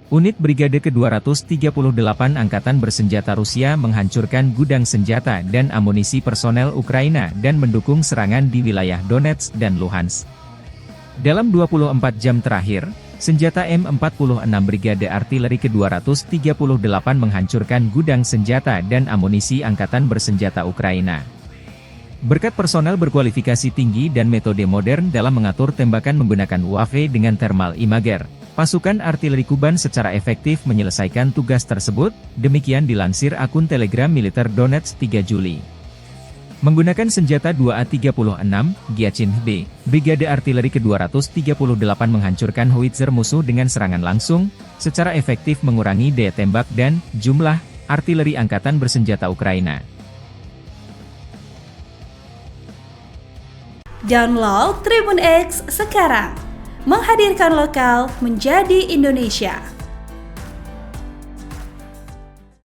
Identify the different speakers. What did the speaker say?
Speaker 1: Unit Brigade ke-238 Angkatan Bersenjata Rusia menghancurkan gudang senjata dan amunisi personel Ukraina dan mendukung serangan di wilayah Donetsk dan Luhansk. Dalam 24 jam terakhir, senjata M46 Brigade Artileri ke-238 menghancurkan gudang senjata dan amunisi Angkatan Bersenjata Ukraina. Berkat personel berkualifikasi tinggi dan metode modern dalam mengatur tembakan menggunakan UAV dengan thermal imager, pasukan artileri Kuban secara efektif menyelesaikan tugas tersebut, demikian dilansir akun Telegram militer Donetsk 3 Juli. Menggunakan senjata 2A36, Gyachin B, Brigade Artileri ke-238 menghancurkan howitzer musuh dengan serangan langsung, secara efektif mengurangi daya tembak dan jumlah artileri Angkatan Bersenjata Ukraina.
Speaker 2: Download Tribun X sekarang, menghadirkan lokal menjadi Indonesia.